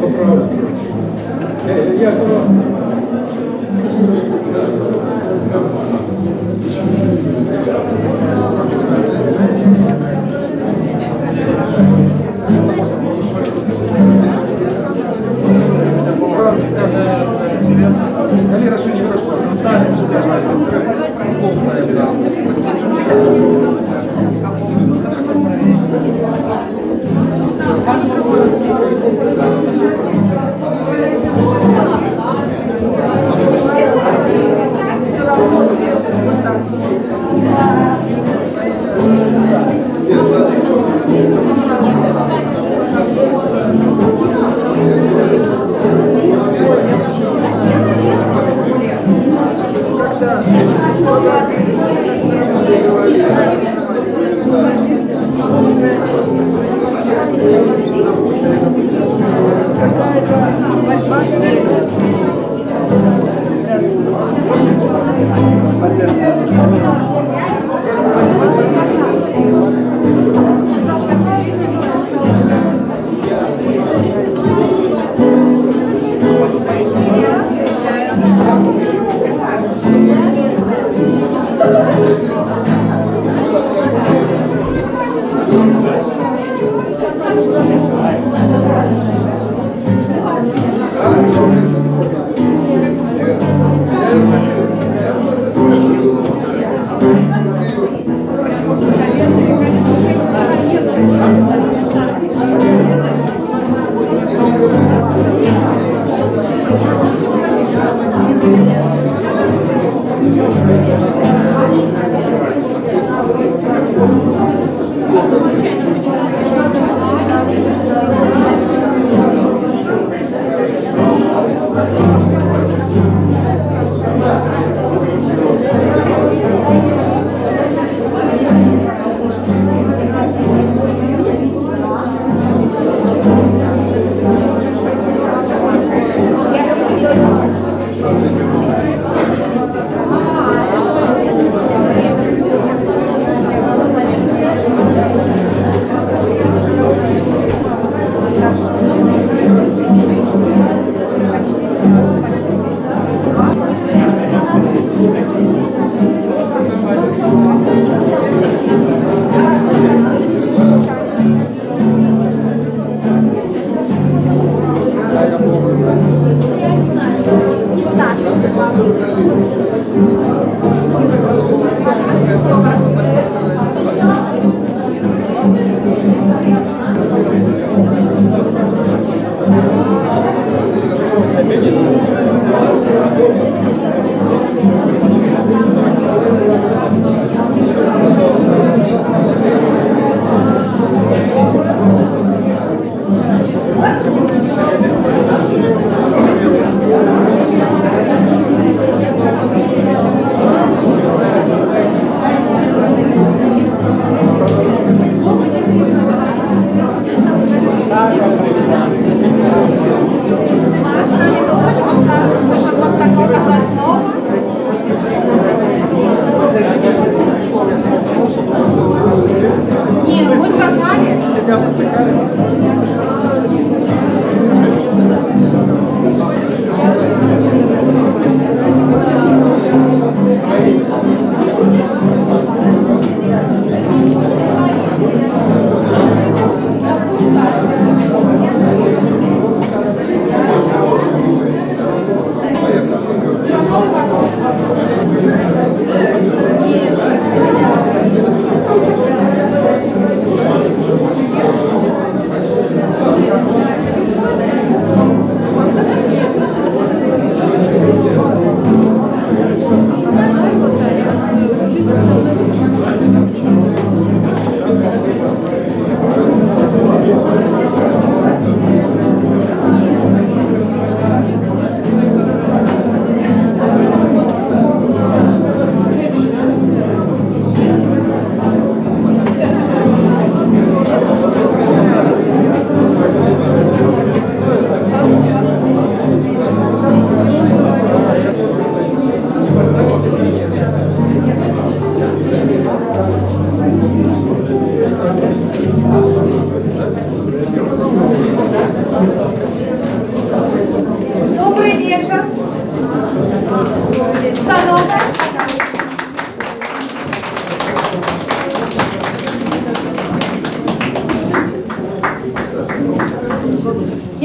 Поправив трошки. Я Галера, что не хорошо,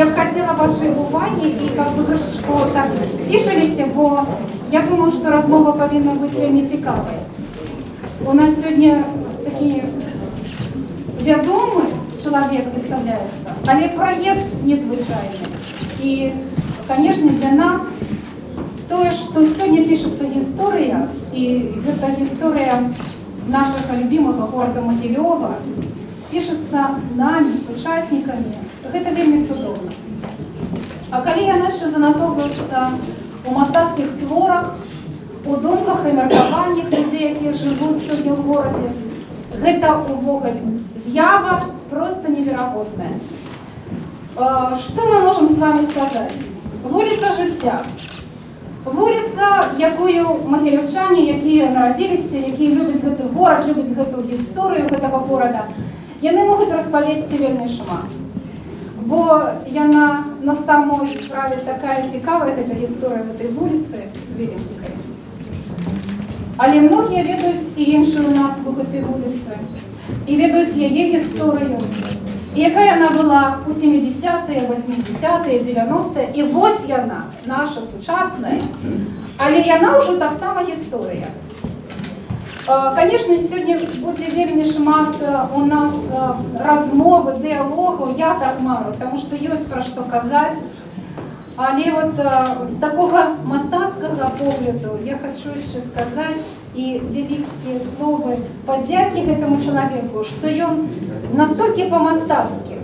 я б хотіла вашої уваги і як би так стішилися, бо я думаю, що розмова повинна бути вельми цікавою. У нас сьогодні такий відомий чоловік виставляється, але проєкт незвичайний. І, звісно, для нас то, що сьогодні пишеться історія, і ця історія нашого любимого города Могилева, пишеться нами, з учасниками, це вельми цудовно. А коли яна ще занотовується у мистецьких творах, у думках і міркуваннях людей, які живуть сьогодні в городі, це увогуле з'ява просто невероятна. Що ми можемо з вами сказати? Вулиця життя. Вулиця, якою могилівчані, які народилися, які люблять цей город, люблять цю історію цього города, вони можуть розповісти вельми шмат. Бо яна на самой справі така цікава, ця історія в цій вулиці Віленської. Але многі ведають і інші у нас в цій вулиці, і ведають її історію, і яка вона була у 70-ті, 80-ті, 90-ті, і ось вона, наша сучасна, але вона вже так само історія. Звісно, сьогодні буде вельми шмат у нас розмови, діалогу, я так маю, тому що є про що казати. Але от з такого мистецького погляду я хочу ще сказати і великі слова подяки цьому чоловіку, що він настільки по-мистецьки,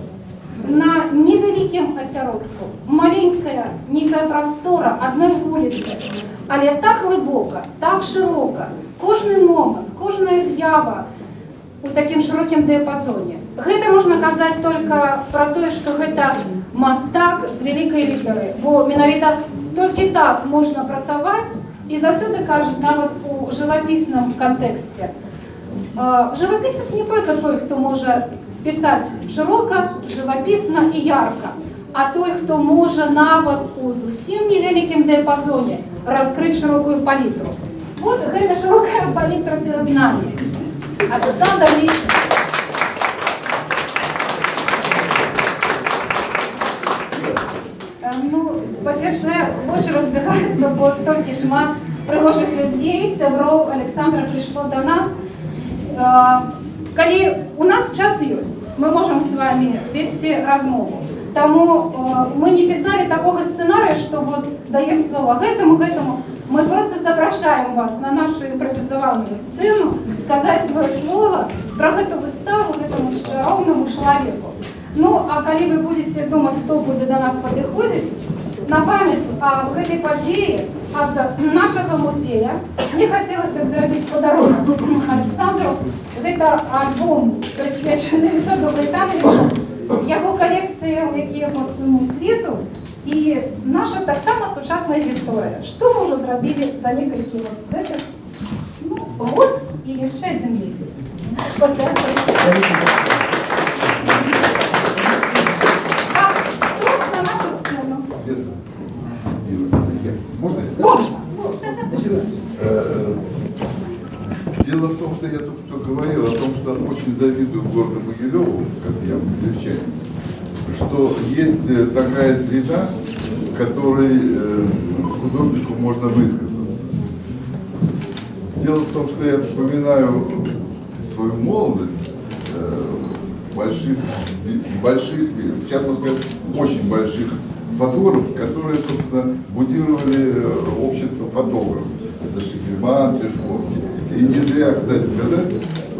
на невеликому осередку, маленька, некая простора одної вулиці, але так глибока, так широка, кожен момент, кожна з'ява у таким широким діапазоні. Це можна казати тільки про те, що це мастак з великої літери, бо менавіта тільки так можна працювати, і завжди кажуть, навіть у живописному контексті. Живописець не тільки той, хто може писати широко, живописно і ярко, а той, хто може навіть у зовсім невеликому діапазоні розкрити широку палітру. Вот эта широкая палитра перед нами. Александр Лисин. Ну, по-перше, больше розбігається, бо стільки шмат пригожих людей, сябров Олександра прийшло до нас. Коли у нас час є, ми можемо з вами вести розмову. Тому ми не писали такого сценарію, що вот даємо слово этому. Мы просто запрошаем вас на нашу импровизованную сцену сказать свое слово про эту выставу, этому чаровному человеку. Ну, а коли вы будете думать, кто будет до нас подходить, на память об этой подее, от нашего музея, мне хотелось сделать подарунок Александру. Это альбом, присвячений Віталію Гайтановичу, його колекції, які по своєму світу. І наша так само сучасна історія. Що ми вже зробили за кілька год і ще один місяць. А тут на нашу сцену. Можно? Можно. Дело в том, что я только что говорил о том, что очень завидую городу Могилеву, как я могилевчанин, что есть такая среда, в которой художнику можно высказаться. Дело в том, что я вспоминаю свою молодость больших, сейчас можно сказать, очень больших фотографов, которые, собственно, будировали общество фотографов. Это Шекельман, Чижковский. И не зря, кстати сказать,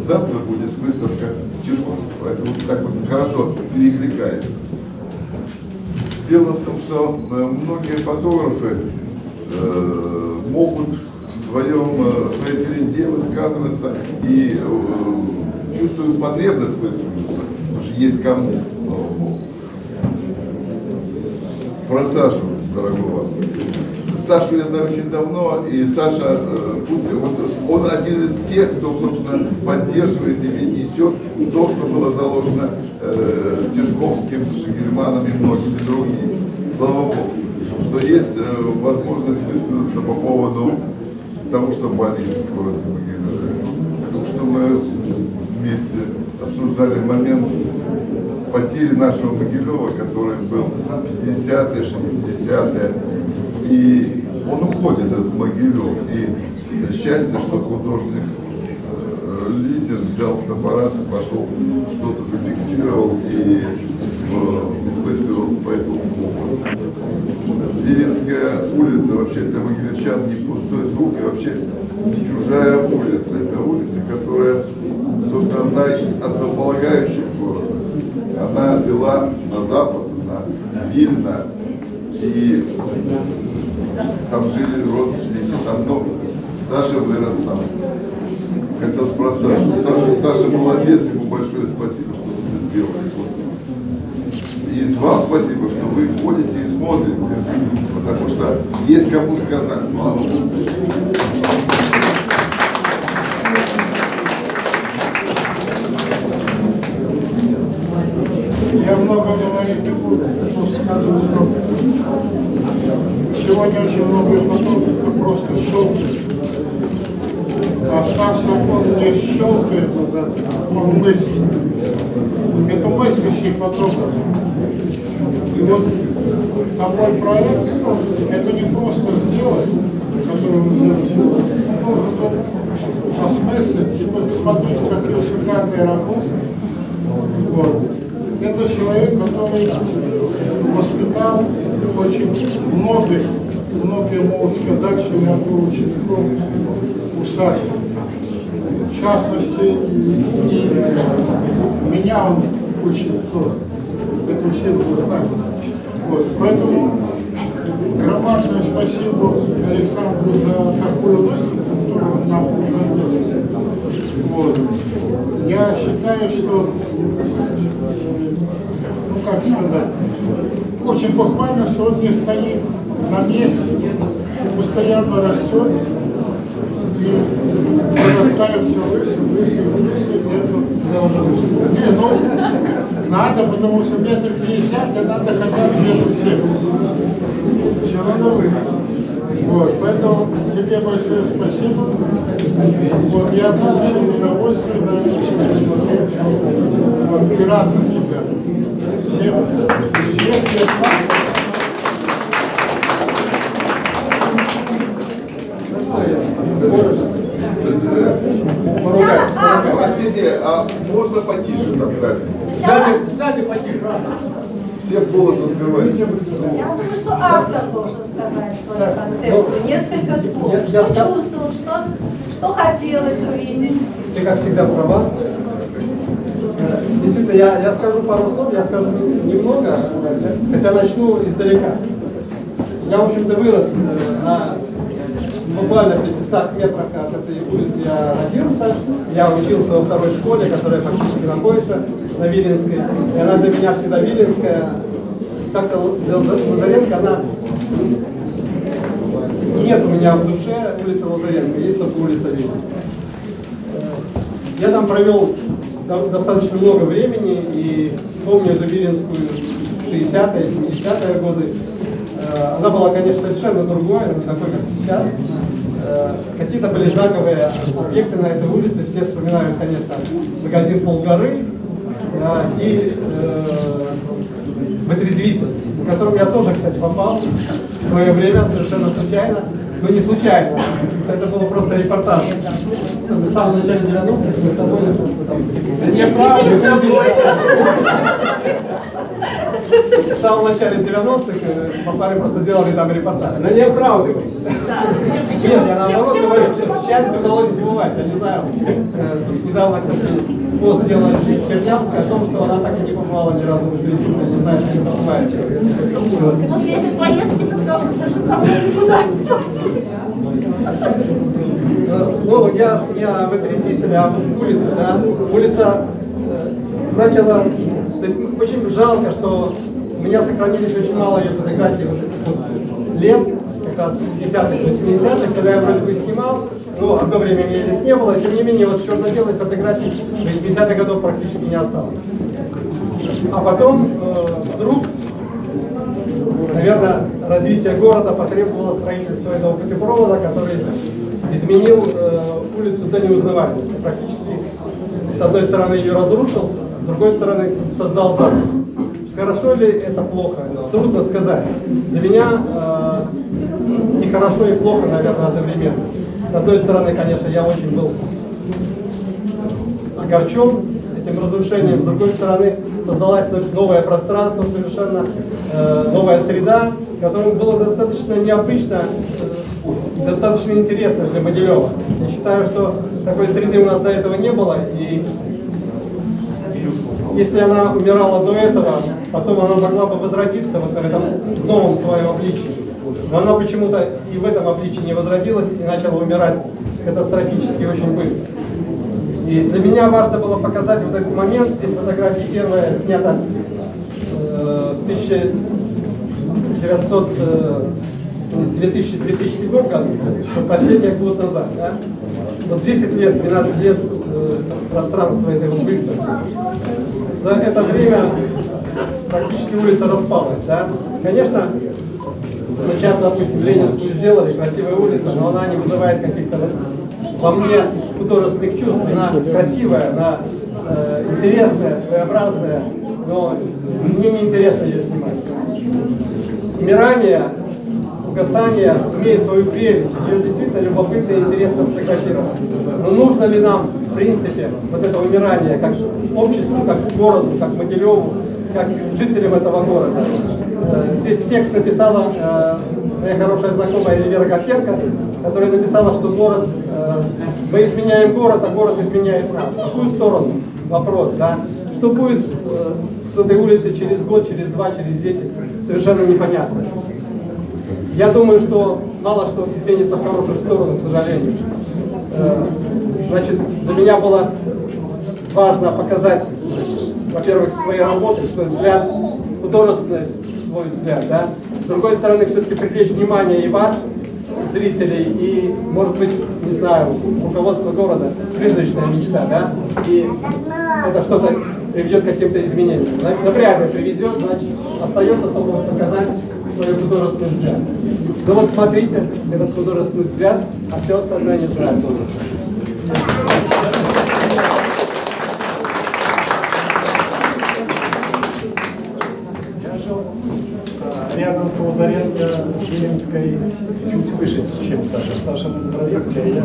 завтра будет выставка Чижковского. Это вот так вот хорошо перекликается. Дело в том, что многие фотографы могут в своей среде высказываться и чувствуют потребность высказаться, потому что есть кому, слава Богу. Про Сашу, дорогого. Сашу я знаю очень давно, и Саша, он один из тех, кто, собственно, поддерживает и несет то, что было заложено Тишковским, Шекельманом и многими другими. Слава Богу, что есть возможность высказаться по поводу того, что болит в городе Могилеве. Потому что мы вместе обсуждали момент потери нашего Могилева, который был 50-е, 60-е. И он уходит, этот Могилев. И счастье, что художник Литин взял фотоаппарат, пошел, что-то зафиксировал и высказался по этому поводу. Виленская улица вообще для могилевчан не пустой звук и вообще не чужая улица. Это улица, которая, собственно, одна из основополагающих города. Она вела на запад, на Вильно, и там жили родственники, там много. Саша вырос там. Хотел про Сашу. Саша молодец, ему большое спасибо, что вы это делаете. И вам спасибо, что вы ходите и смотрите, потому что есть кому сказать. Слава Богу. Я много говорить не буду, просто скажу, что сегодня очень много фотографов просто щелкают. А Саша, он не щелкает, он мыслит. Это мыслящий фотограф. И вот такой проект, это не просто сделать, который мы сделали сегодня, нужно осмыслить и посмотреть, какие шикарные работы. Вот. Это человек, который воспитал очень многие могут сказать, что я был учеником у Саши. В частности, и меня он учил тоже. Это все знают. Вот. Поэтому громадное спасибо Александру за такую выставку, которую он нам предложил. Вот. Я считаю, что, ну как сказать, очень похвально, что он не стоит на месте, постоянно растет и вырастает все выше, где-то. Не, ну, надо, потому что 1,50 м, и надо хотя бы 1,70 м. Все равно выше. Вот, поэтому тебе большое спасибо. Вот, я получил удовольствие на это смотреть. Вот, и рад за тебя. Всех Простите, а можно потише там сзади? Сзади потише. Все в голос разговаривают. Я думаю, что автор должен сказать свою концепцию, несколько слов. Что чувствовал, что хотелось увидеть. Ты, как всегда, права. Действительно, я скажу пару слов, я скажу немного, хотя начну издалека. Я, в общем-то, вырос на буквально 500 метрах от этой улицы я родился. Я учился во второй школе, которая фактически находится на Виленской. И она для меня всегда Виленская. Как-то Лазаренко, она нет у меня в душе улица Лазаренко, есть только улица Виленская. Я там провел достаточно много времени и помню эту Виленскую 60-е, 70-е годы. Она была, конечно, совершенно другой, не такой, как сейчас. Какие-то были знаковые объекты на этой улице. Все вспоминают, конечно, магазин «Полгоры» и «Вытрезвитель», на котором я тоже, кстати, попал в свое время совершенно случайно. Ну, не случайно. Это было просто репортаж. В самом начале 90-х мы с тобой в самом начале 90-х попали, просто делали там репортаж. Но не оправдывай. Нет, я наоборот говорю, что счастье удалось сбывать. Я не знаю, тут недавно, кстати, пост сделала Чернявская о том, что она так и не побывала ни разу в Витрине. Я не знаю, что это бывает. После этой поездки ты сказал, что больше со мной никуда. Ну, я не о Вытрезвителе, а об улице, да. Улица начала... То есть, очень жалко, что у меня сохранились очень мало ее фотографий лет, как раз 50-х, 80-х, когда я вроде бы снимал. Ну, одно время меня здесь не было, тем не менее, вот черно-белой фотографий 80-х годов практически не осталось. А потом вдруг, наверное, развитие города потребовало строительства этого путепровода, который изменил улицу до неузнаваемости. Практически, с одной стороны, ее разрушил, другой стороны создал запах. Хорошо ли это плохо? Трудно сказать. Для меня и хорошо, и плохо, наверное, одновременно. С одной стороны, конечно, я очень был огорчен этим разрушением. С другой стороны, создалось новое пространство, совершенно новая среда, которая была достаточно необычна, достаточно интересна для Могилева. Я считаю, что такой среды у нас до этого не было, и если она умирала до этого, потом она могла бы возродиться вот в этом новом своем обличии. Но она почему-то и в этом обличии не возродилась и начала умирать катастрофически очень быстро. И для меня важно было показать вот этот момент. Здесь фотография первая снята с 2007 году, последняя год назад. Да? Вот 10 лет, 12 лет пространство этого быстро. За это время практически улица распалась. Да? Конечно, сейчас, допустим, Ленинскую сделали, красивая улица, но она не вызывает каких-то во мне художественных чувств. Она красивая, она интересная, своеобразная, но мне не интересно ее снимать. Умирание, угасание имеет свою прелесть, ее действительно любопытно и интересно фотографировать. Но нужно ли нам, в принципе, вот это умирание, как обществу, как городу, как Могилеву, как жителям этого города? Здесь текст написала моя хорошая знакомая Эльвира Карпенко, которая написала, что город, мы изменяем город, а город изменяет нас. В какую сторону? Вопрос, да? Что будет с этой улицей через год, через 2, через 10, совершенно непонятно. Я думаю, что мало что изменится в хорошую сторону, к сожалению. Значит, для меня было важно показать, во-первых, свои работы, свой взгляд, художественность, свой взгляд, да. С другой стороны, все-таки привлечь внимание и вас, зрителей, и, может быть, не знаю, руководство города, призрачная мечта, да, и это что-то приведет к каким-то изменениям. Навряд ли приведет, значит, остается только показать свой художественный взгляд. Ну вот смотрите, этот художественный взгляд, а все остальное не знаю. Рядом с Лазаренко, Ленинской, чуть выше, чем Саша. Саша на Дубровенко, а я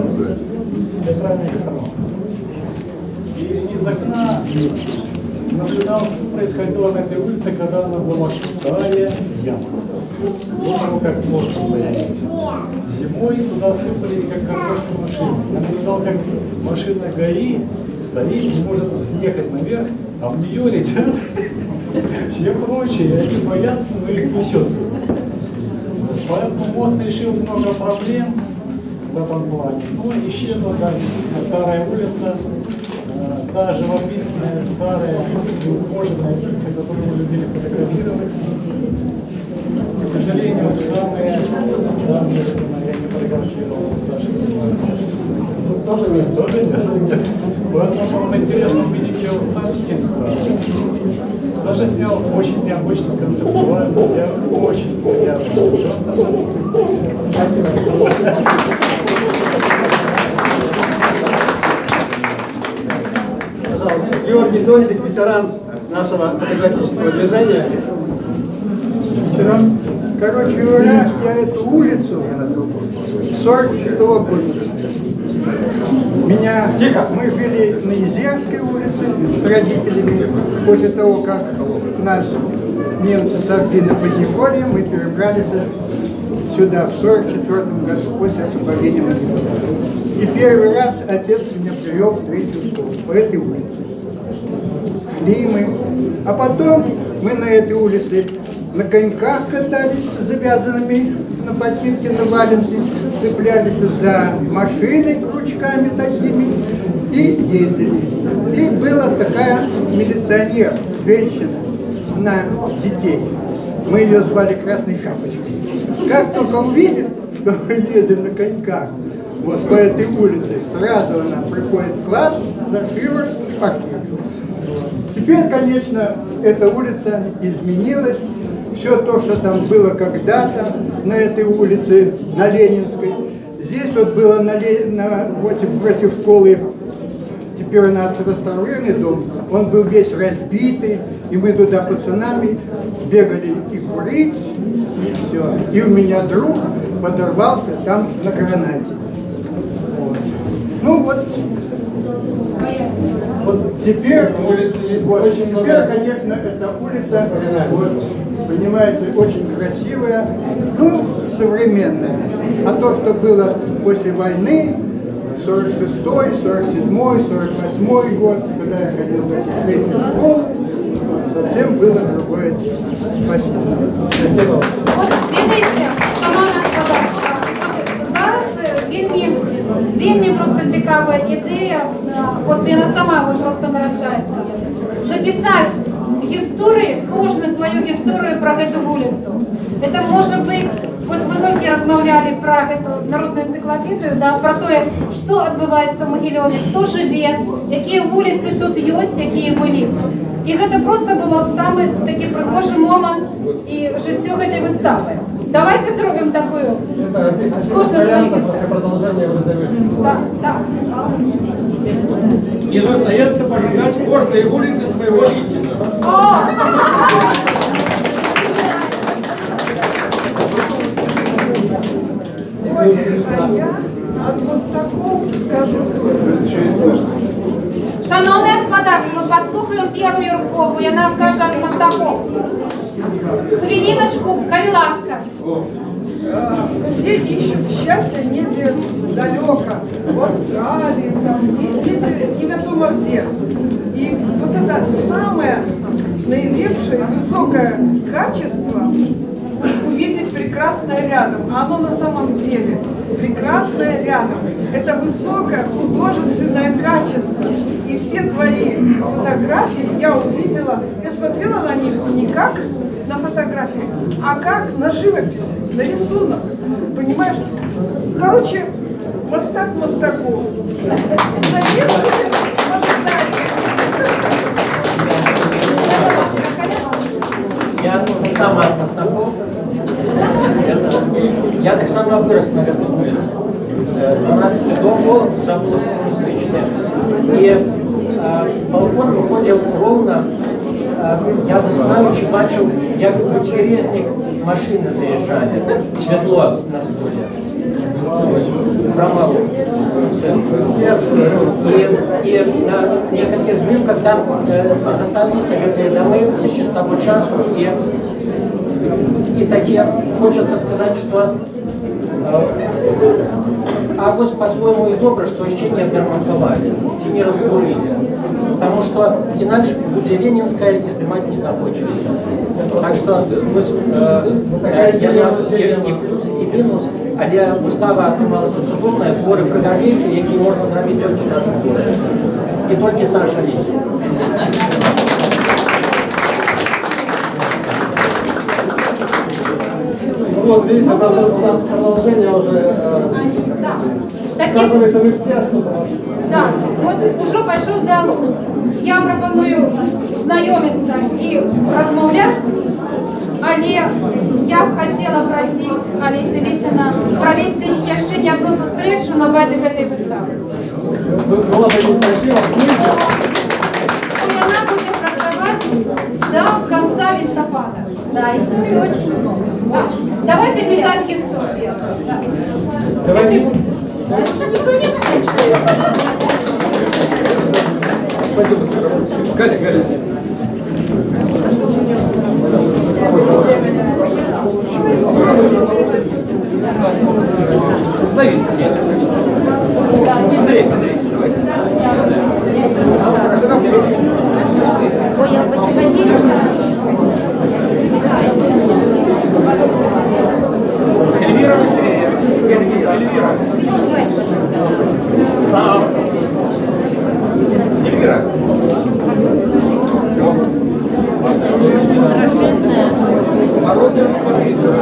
театральный экономик. И из окна наблюдал, что происходило на этой улице, когда она была вторая яма. До того, как мост появился. Зимой туда сыпались, как картошка машины. Я наблюдал, как машина ГАИ стоит, не может съехать наверх, а в нее летят все прочие, они боятся, но их несет. Поэтому мост решил много проблем в этом плане. Но исчезла, да, действительно старая улица, та живописная, старая, ухоженная улица, которую мы любили фотографировать. К сожалению, самые давние, я не фотографировал, Саша. Тоже нет? Тоже нет. Поэтому было интересно увидеть ее совсем старую. Саша снял очень необычно, концептуально. Я очень приятно. Спасибо. Пожалуйста, Георгий Донтик, ветеран нашего фотографического движения. Вчера, короче говоря, я эту улицу 46-го года. Мы жили на Изерской улице с родителями. После того, как нас немцы сожгли на Поднеколье, мы перебрались сюда в 44-м году, после освобождения Могилева. И первый раз отец меня привел в третью школу по этой улице. Шли мы. А потом мы на этой улице на коньках катались с завязанными на ботинки, на валенки, цеплялись за машиной крючками такими и ездили. И была такая милиционер, женщина, на детей. Мы ее звали Красной Шапочкой. Как только увидит, что мы едем на коньках вот по этой улице, сразу она приходит в класс, за шиворот и пакет. Теперь, конечно, эта улица изменилась. Все то, что там было когда-то на этой улице, на Ленинской. Здесь вот было вот против школы, теперь у нас реставрированный дом, он был весь разбитый, и мы туда пацанами бегали и курить, и все. И у меня друг подорвался там на гранате. Вот. Ну вот. Своя история. Вот теперь, улице есть вот, очень теперь, много. конечно, эта улица, вот, понимаете, очень красивая, ну, современная. А то, что было после войны, 46-й, 47-й, 48-й год, когда я ходил в эту среднюю школу, совсем было другое дело. Спасибо. Спасибо. От дивіться, шановна господарства, от зараз вельми просто цікава ідея, от вона сама просто нараджається. Записати історію, кожну свою історію про цю вулицю. Це може бути, от ми тільки розмовляли про цю народну енциклопедію, да, про те, що відбувається в Могилеві, хто живе, які вулиці тут є, які були. І це просто було б саме такий пригожий момент і життя цієї вистави. Давайте зробимо таку. Кожна своїх історій. Продолжение вот этой выставки. Так, так. Не остается пожигать каждой улице своего личного. О! От мостаков скажу. Шановне господарство, послухаємо Віру Юркову, і вона каже від мостаков. Хвилиночку, коли ласка. Все ищут счастья где далеко, в Австралии, там, неведомо где. И вот это самое наилепшее, высокое качество увидеть прекрасное рядом. А оно на самом деле прекрасное рядом. Это высокое художественное качество. И все твои фотографии я увидела, я смотрела на них не как на фотографии, а как на живопись, на рисунок. Понимаешь? Короче, мостак мостаку. Я так само от Мостаков. Я так само вырос на этой улице. 12-й дом был, забыл коммунистичный. И балкон выходил ровно. Я засыпаючи бачив, як у Тверезник машини заїжджали. Світло на столі. Промалу. И на некоторых снимках там заставили советые домы еще с того часу. И таки хочется сказать, что август по-своему и добре, что еще не отремонтовали, не разбурили. Потому что иначе буде Ленинская и снимать не захочется. Так что я не плюс і мінус, але вистава отрималася цудовна, твори пригодніші, які можна зробити тільки наші твори. І тільки Саша Ліс. Ну вот видите, у нас продолжение уже. Да. Такі, Оказывается, мы все отсюда. да, от уже пішов діалог. Я пропоную знайомитися і розмовляти, але я б хотіла просити Олеся Вітіна провести ще не одну зустрічу на базі цієї вистави. Была бы инициатива. І вона буде працювати до кінця листопада. Да, истории очень много. Да. Давайте писать историю. Да. Давайте. Пойдем быстрее. Галя, Галя. Становись, Андрей, Андрей, давайте. Ой, я почему Эльвира быстрее. Эльвира. Эльвира. Народный распорядитель.